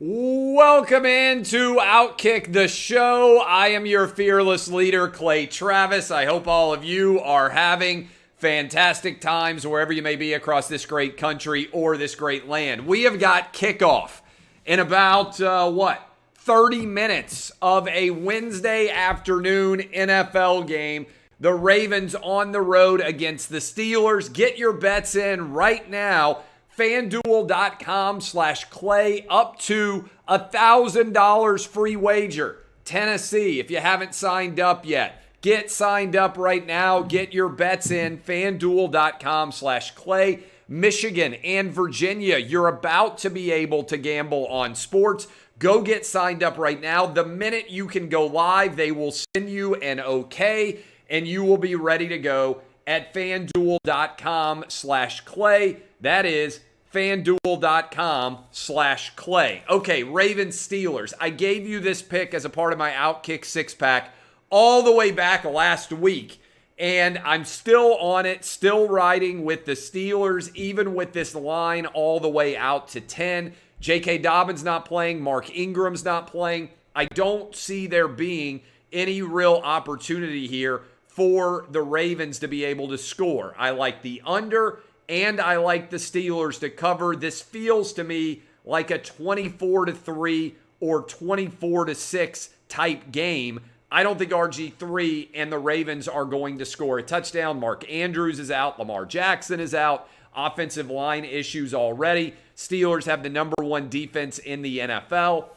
Welcome into OutKick the Show. I am your fearless leader, Clay Travis. I hope all of you are having fantastic times wherever you may be across this great country or this great land. We have got kickoff in about, 30 minutes of a Wednesday afternoon NFL game. The Ravens on the road against the Steelers. Get your bets in right now. FanDuel.com/Clay, up to $1,000 free wager. Tennessee, if you haven't signed up yet, get signed up right now. Get your bets in. FanDuel.com/Clay. Michigan and Virginia, you're about to be able to gamble on sports. Go get signed up right now. The minute you can go live, they will send you an okay, and you will be ready to go at FanDuel.com/Clay. That is FanDuel.com/Clay. Okay, Ravens Steelers. I gave you this pick as a part of my OutKick six-pack all the way back last week, and I'm still on it, still riding with the Steelers, even with this line all the way out to 10. J.K. Dobbins not playing, Mark Ingram's not playing. I don't see there being any real opportunity here for the Ravens to be able to score. I like the under, and I like the Steelers to cover. This feels to me like a 24-3 or 24-6 type game. I don't think RG3 and the Ravens are going to score a touchdown. Mark Andrews is out. Lamar Jackson is out. Offensive line issues already. Steelers have the number one defense in the NFL.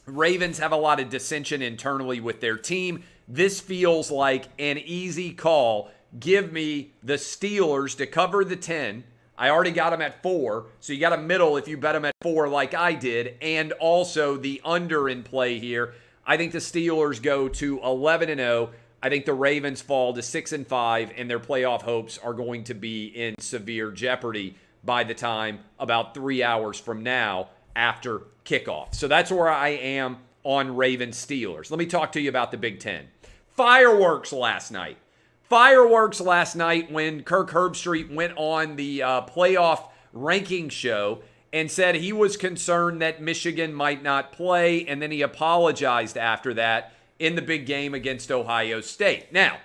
Ravens have a lot of dissension internally with their team. This feels like an easy call. Give me the Steelers to cover the 10. I already got them at 4, so you got a middle if you bet them at 4 like I did, and also the under in play here. I think the Steelers go to 11-0. I think the Ravens fall to 6-5, and their playoff hopes are going to be in severe jeopardy by the time about 3 hours from now after kickoff. So that's where I am on Ravens Steelers. Let me talk to you about the Big Ten. Fireworks last night when Kirk Herbstreit went on the playoff ranking show and said he was concerned that Michigan might not play, and then he apologized after that in the big game against Ohio State. Now,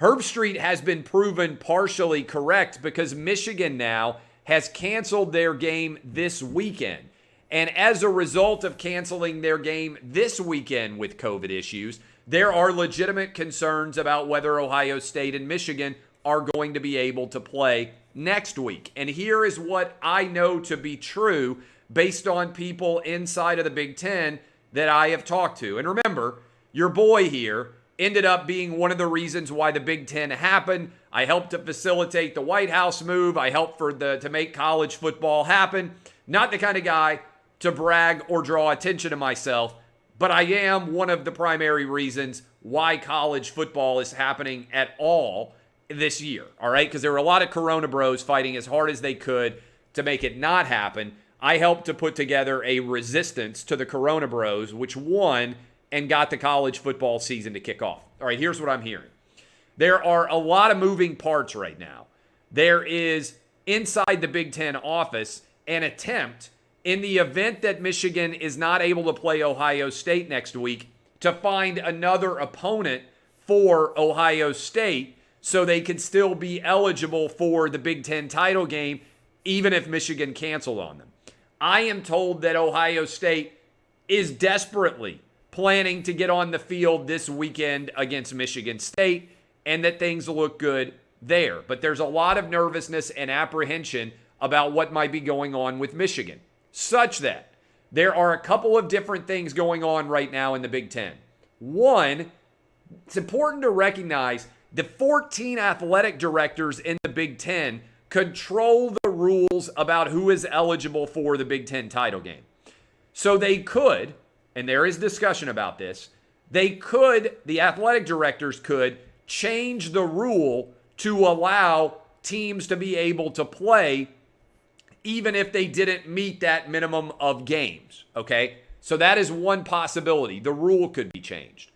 Herbstreit has been proven partially correct because Michigan now has canceled their game this weekend. And as a result of canceling their game this weekend with COVID issues, there are legitimate concerns about whether Ohio State and Michigan are going to be able to play next week. And here is what I know to be true based on people inside of the Big Ten that I have talked to. And remember, your boy here ended up being one of the reasons why the Big Ten happened. I helped to facilitate the White House move. I helped to make college football happen. Not the kind of guy to brag or draw attention to myself, but I am one of the primary reasons why college football is happening at all this year, all right? Because there were a lot of Corona bros fighting as hard as they could to make it not happen. I helped to put together a resistance to the Corona bros, which won and got the college football season to kick off. All right, here's what I'm hearing. There are a lot of moving parts right now. There is, inside the Big Ten office, an attempt in the event that Michigan is not able to play Ohio State next week to find another opponent for Ohio State so they can still be eligible for the Big Ten title game even if Michigan canceled on them. I am told that Ohio State is desperately planning to get on the field this weekend against Michigan State and that things look good there. But there's a lot of nervousness and apprehension about what might be going on with Michigan, such that there are a couple of different things going on right now in the Big Ten. One, it's important to recognize the 14 athletic directors in the Big Ten control the rules about who is eligible for the Big Ten title game. So they could, and there is discussion about this, the athletic directors could change the rule to allow teams to be able to play even if they didn't meet that minimum of games, okay? So that is one possibility. The rule could be changed.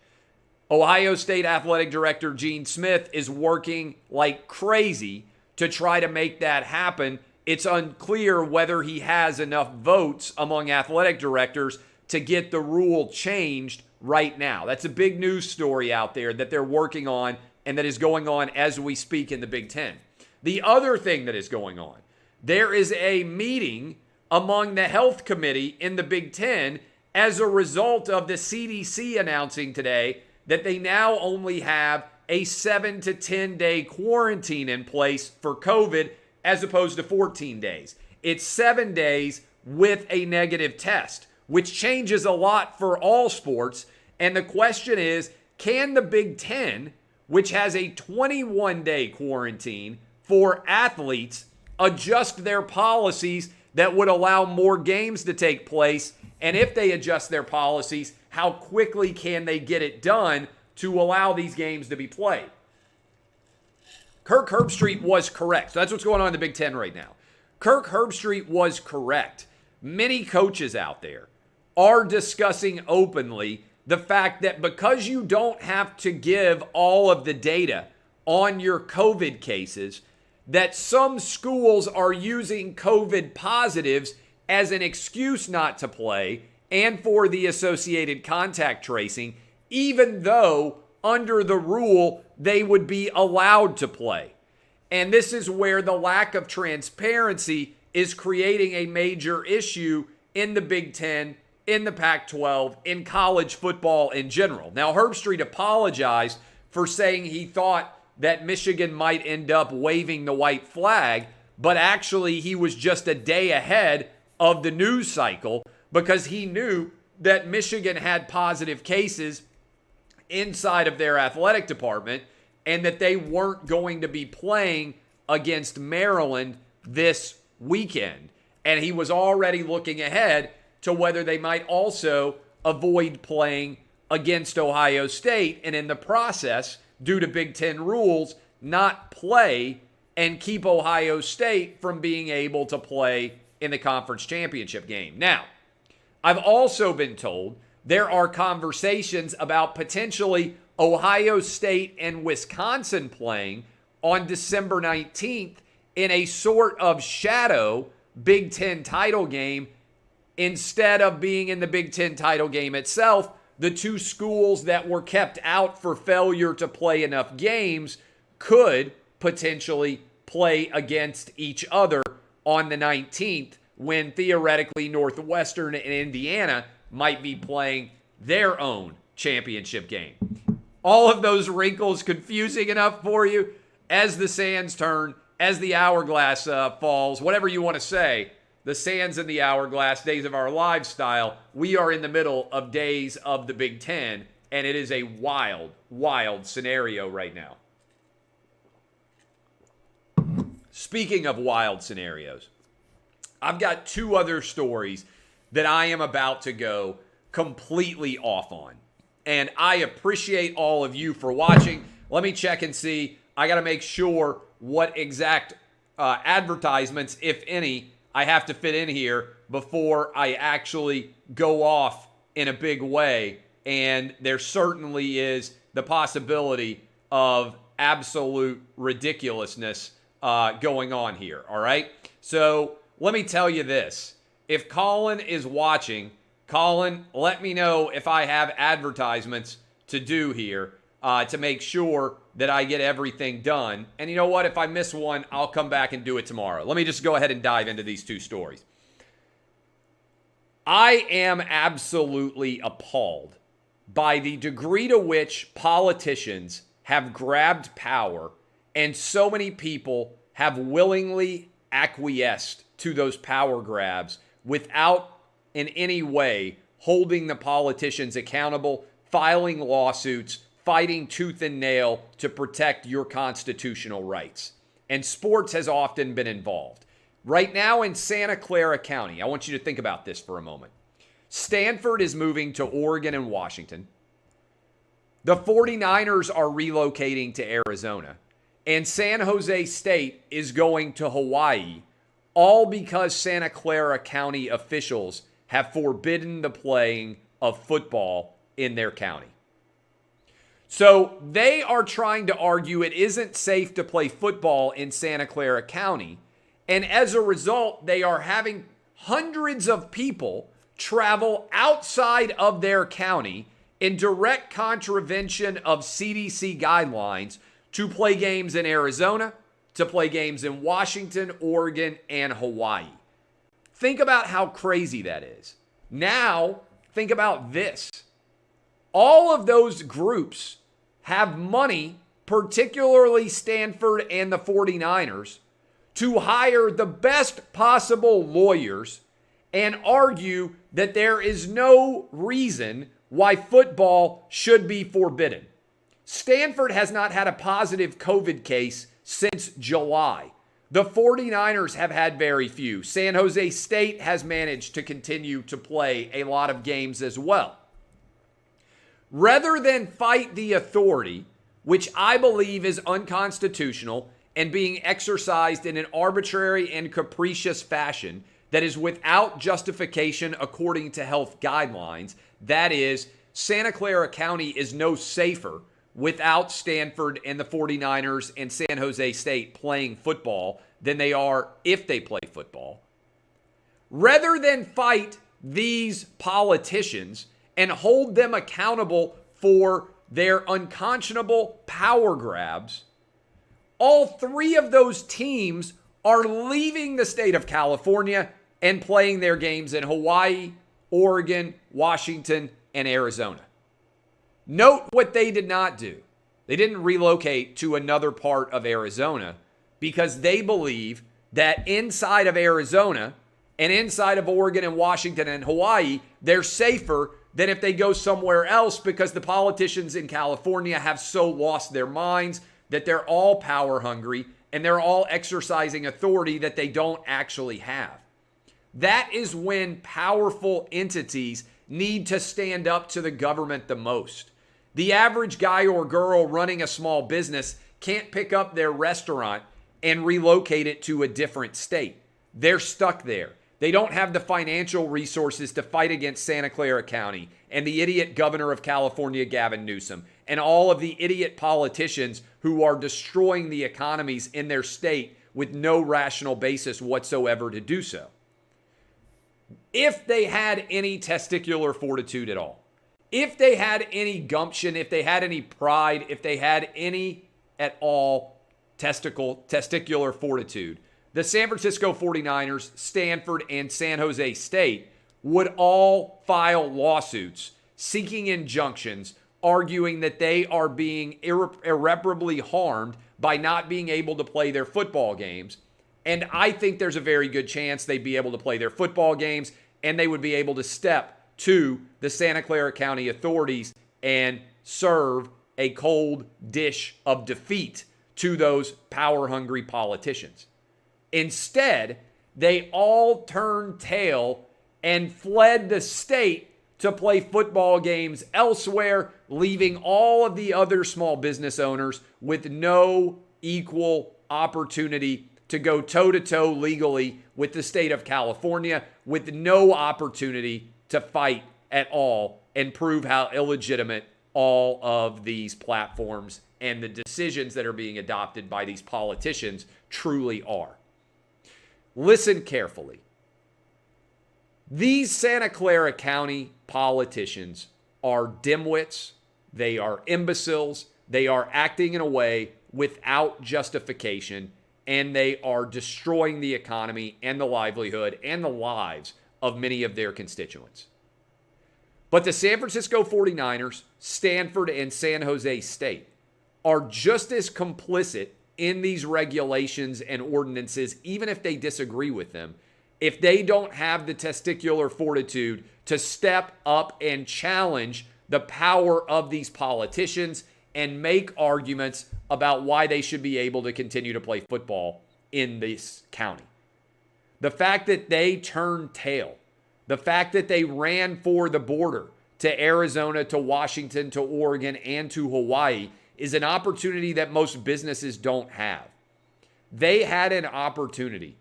Ohio State Athletic Director Gene Smith is working like crazy to try to make that happen It's unclear whether he has enough votes among athletic directors to get the rule changed right now. That's a big news story out there that they're working on and that is going on as we speak in the Big Ten. The other thing that is going on, there is a meeting among the health committee in the Big Ten as a result of the CDC announcing today that they now only have a 7 to 10 day quarantine in place for COVID as opposed to 14 days. It's 7 days with a negative test, which changes a lot for all sports. And the question is, can the Big Ten, which has a 21-day quarantine for athletes, adjust their policies that would allow more games to take place? And if they adjust their policies, how quickly can they get it done to allow these games to be played? Kirk Herbstreit was correct. So that's what's going on in the Big Ten right now. Kirk Herbstreit was correct. Many coaches out there are discussing openly the fact that because you don't have to give all of the data on your COVID cases, that some schools are using COVID positives as an excuse not to play and for the associated contact tracing, even though under the rule they would be allowed to play. And this is where the lack of transparency is creating a major issue in the Big Ten, in the Pac-12, in college football in general. Now, Herbstreit apologized for saying he thought that Michigan might end up waving the white flag, but actually he was just a day ahead of the news cycle because he knew that Michigan had positive cases inside of their athletic department and that they weren't going to be playing against Maryland this weekend. And he was already looking ahead to whether they might also avoid playing against Ohio State and in the process, due to Big Ten rules, not play and keep Ohio State from being able to play in the conference championship game. Now, I've also been told there are conversations about potentially Ohio State and Wisconsin playing on December 19th in a sort of shadow Big Ten title game instead of being in the Big Ten title game itself. The two schools that were kept out for failure to play enough games could potentially play against each other on the 19th when theoretically Northwestern and Indiana might be playing their own championship game. All of those wrinkles confusing enough for you as the sands turn, as the hourglass falls, whatever you want to say. The sands in the hourglass, days of our lives style. We are in the middle of days of the Big Ten, and it is a wild, wild scenario right now. Speaking of wild scenarios, I've got two other stories that I am about to go completely off on. And I appreciate all of you for watching. Let me check and see. I got to make sure what exact advertisements, if any, I have to fit in here before I actually go off in a big way. And there certainly is the possibility of absolute ridiculousness going on here, all right? So let me tell you this. If Colin is watching, Colin, let me know if I have advertisements to do here to make sure that I get everything done. And you know what? If I miss one, I'll come back and do it tomorrow. Let me just go ahead and dive into these two stories. I am absolutely appalled by the degree to which politicians have grabbed power and so many people have willingly acquiesced to those power grabs without in any way holding the politicians accountable, filing lawsuits, fighting tooth and nail to protect your constitutional rights. And sports has often been involved. Right now in Santa Clara County, I want you to think about this for a moment. Stanford is moving to Oregon and Washington. The 49ers are relocating to Arizona. And San Jose State is going to Hawaii, all because Santa Clara County officials have forbidden the playing of football in their county. So they are trying to argue it isn't safe to play football in Santa Clara County. And as a result, they are having hundreds of people travel outside of their county in direct contravention of CDC guidelines to play games in Arizona, to play games in Washington, Oregon, and Hawaii. Think about how crazy that is. Now, think about this. All of those groups have money, particularly Stanford and the 49ers, to hire the best possible lawyers and argue that there is no reason why football should be forbidden. Stanford has not had a positive COVID case since July. The 49ers have had very few. San Jose State has managed to continue to play a lot of games as well. Rather than fight the authority, which I believe is unconstitutional and being exercised in an arbitrary and capricious fashion that is without justification according to health guidelines, that is, Santa Clara County is no safer without Stanford and the 49ers and San Jose State playing football than they are if they play football. Rather than fight these politicians and hold them accountable for their unconscionable power grabs, all three of those teams are leaving the state of California and playing their games in Hawaii, Oregon, Washington, and Arizona. Note what they did not do. They didn't relocate to another part of Arizona because they believe that inside of Arizona and inside of Oregon and Washington and Hawaii, they're safer than if they go somewhere else because the politicians in California have so lost their minds that they're all power hungry and they're all exercising authority that they don't actually have. That is when powerful entities need to stand up to the government the most. The average guy or girl running a small business can't pick up their restaurant and relocate it to a different state. They're stuck there. They don't have the financial resources to fight against Santa Clara County and the idiot governor of California, Gavin Newsom, and all of the idiot politicians who are destroying the economies in their state with no rational basis whatsoever to do so. If they had any testicular fortitude at all, if they had any gumption, if they had any pride, if they had any at all testicular fortitude, the San Francisco 49ers, Stanford, and San Jose State would all file lawsuits seeking injunctions, arguing that they are being irreparably harmed by not being able to play their football games. And I think there's a very good chance they'd be able to play their football games and they would be able to step to the Santa Clara County authorities and serve a cold dish of defeat to those power-hungry politicians. Instead, they all turned tail and fled the state to play football games elsewhere, leaving all of the other small business owners with no equal opportunity to go toe-to-toe legally with the state of California, with no opportunity to fight at all and prove how illegitimate all of these platforms and the decisions that are being adopted by these politicians truly are. Listen carefully. These Santa Clara County politicians are dimwits. They are imbeciles. They are acting in a way without justification, and they are destroying the economy and the livelihood and the lives of many of their constituents. But the San Francisco 49ers, Stanford, and San Jose State are just as complicit in these regulations and ordinances, even if they disagree with them, if they don't have the testicular fortitude to step up and challenge the power of these politicians and make arguments about why they should be able to continue to play football in this county. The fact that they turned tail, the fact that they ran for the border to Arizona, to Washington, to Oregon, and to Hawaii is an opportunity that most businesses don't have. They had an opportunity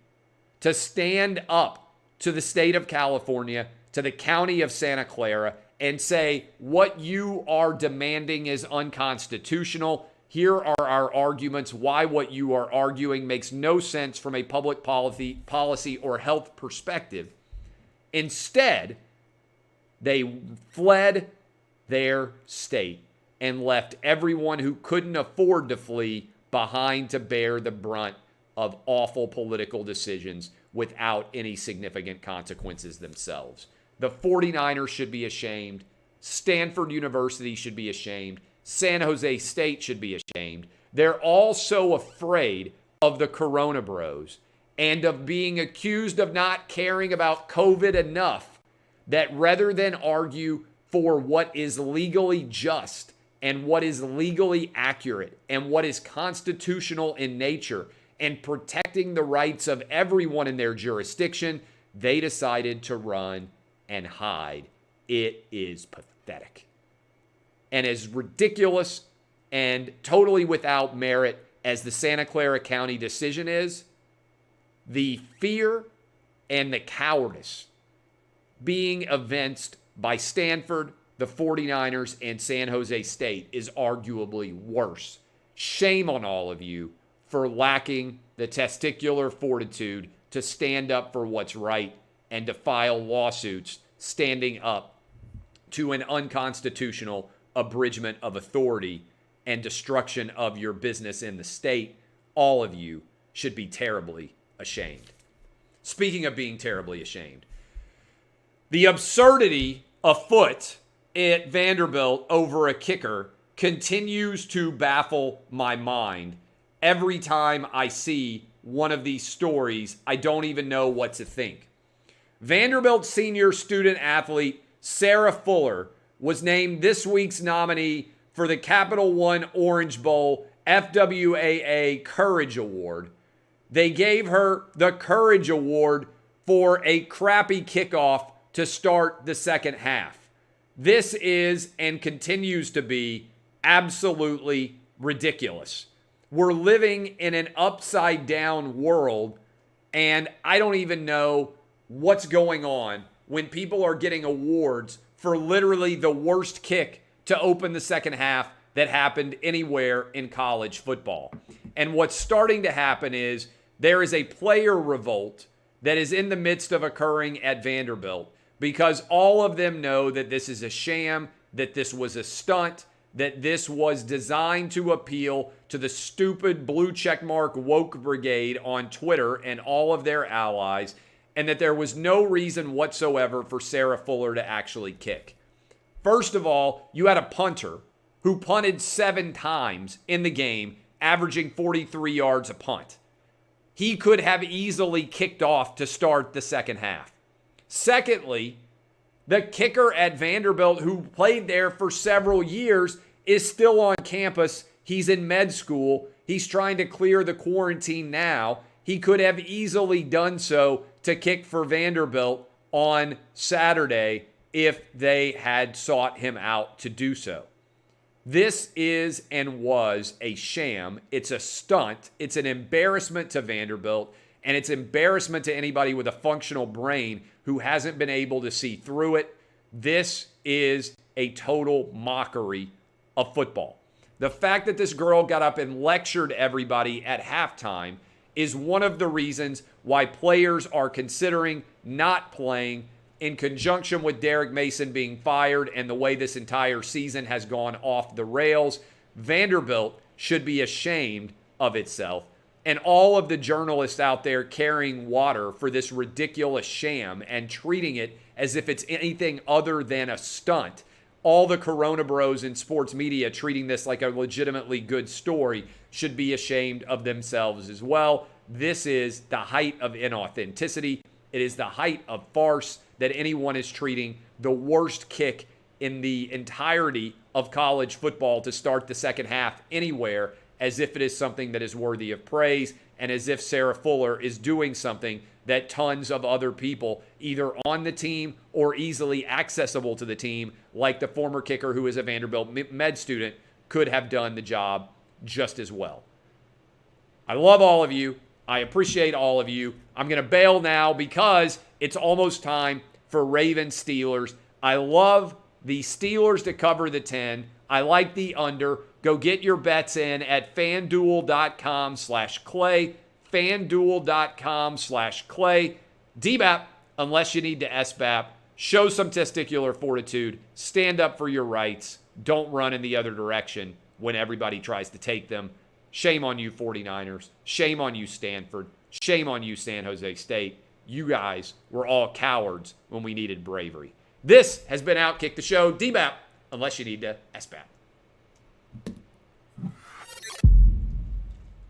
to stand up to the state of California, to the county of Santa Clara, and say, what you are demanding is unconstitutional. Here are our arguments why what you are arguing makes no sense from a public policy or health perspective. Instead, they fled their state and left everyone who couldn't afford to flee behind to bear the brunt of awful political decisions without any significant consequences themselves. The 49ers should be ashamed. Stanford University should be ashamed. San Jose State should be ashamed. They're all so afraid of the Corona Bros and of being accused of not caring about COVID enough that rather than argue for what is legally just and what is legally accurate and what is constitutional in nature and protecting the rights of everyone in their jurisdiction, they decided to run and hide. It is pathetic. And as ridiculous and totally without merit as the Santa Clara County decision is, the fear and the cowardice being evinced by Stanford, the 49ers, and San Jose State is arguably worse. Shame on all of you for lacking the testicular fortitude to stand up for what's right and to file lawsuits standing up to an unconstitutional abridgment of authority and destruction of your business in the state. All of you should be terribly ashamed. Speaking of being terribly ashamed, the absurdity afoot at Vanderbilt over a kicker continues to baffle my mind. Every time I see one of these stories, I don't even know what to think. Vanderbilt senior student athlete Sarah Fuller was named this week's nominee for the Capital One Orange Bowl FWAA Courage Award. They gave her the Courage Award for a crappy kickoff to start the second half. This is and continues to be absolutely ridiculous. We're living in an upside down world, and I don't even know what's going on when people are getting awards for literally the worst kick to open the second half that happened anywhere in college football. And what's starting to happen is there is a player revolt that is in the midst of occurring at Vanderbilt because all of them know that this is a sham, that this was a stunt, that this was designed to appeal to the stupid blue checkmark woke brigade on Twitter and all of their allies, and that there was no reason whatsoever for Sarah Fuller to actually kick. First of all, you had a punter who punted 7 times in the game, averaging 43 yards a punt. He could have easily kicked off to start the second half. Secondly, the kicker at Vanderbilt, who played there for several years, is still on campus. He's in med school. He's trying to clear the quarantine now. He could have easily done so to kick for Vanderbilt on Saturday if they had sought him out to do so. This is and was a sham. It's a stunt. It's an embarrassment to Vanderbilt, and it's embarrassment to anybody with a functional brain who hasn't been able to see through it. This is a total mockery of football. The fact that this girl got up and lectured everybody at halftime is one of the reasons why players are considering not playing in conjunction with Derek Mason being fired and the way this entire season has gone off the rails. Vanderbilt should be ashamed of itself. And all of the journalists out there carrying water for this ridiculous sham and treating it as if it's anything other than a stunt. All the Corona Bros in sports media treating this like a legitimately good story should be ashamed of themselves as well. This is the height of inauthenticity. It is the height of farce that anyone is treating the worst kick in the entirety of college football to start the second half anywhere as if it is something that is worthy of praise and as if Sarah Fuller is doing something that tons of other people either on the team or easily accessible to the team, like the former kicker who is a Vanderbilt med student, could have done the job just as well. I love all of you. I appreciate all of you. I'm going to bail now because it's almost time for Ravens Steelers. I love the Steelers to cover the 10. I like the under. Go get your bets in at fanduel.com/Clay. FanDuel.com/Clay. DBAP, unless you need to SBAP. Show some testicular fortitude. Stand up for your rights. Don't run in the other direction when everybody tries to take them. Shame on you, 49ers. Shame on you, Stanford. Shame on you, San Jose State. You guys were all cowards when we needed bravery. This has been OutKick the Show. DBAP, unless you need to SBAP.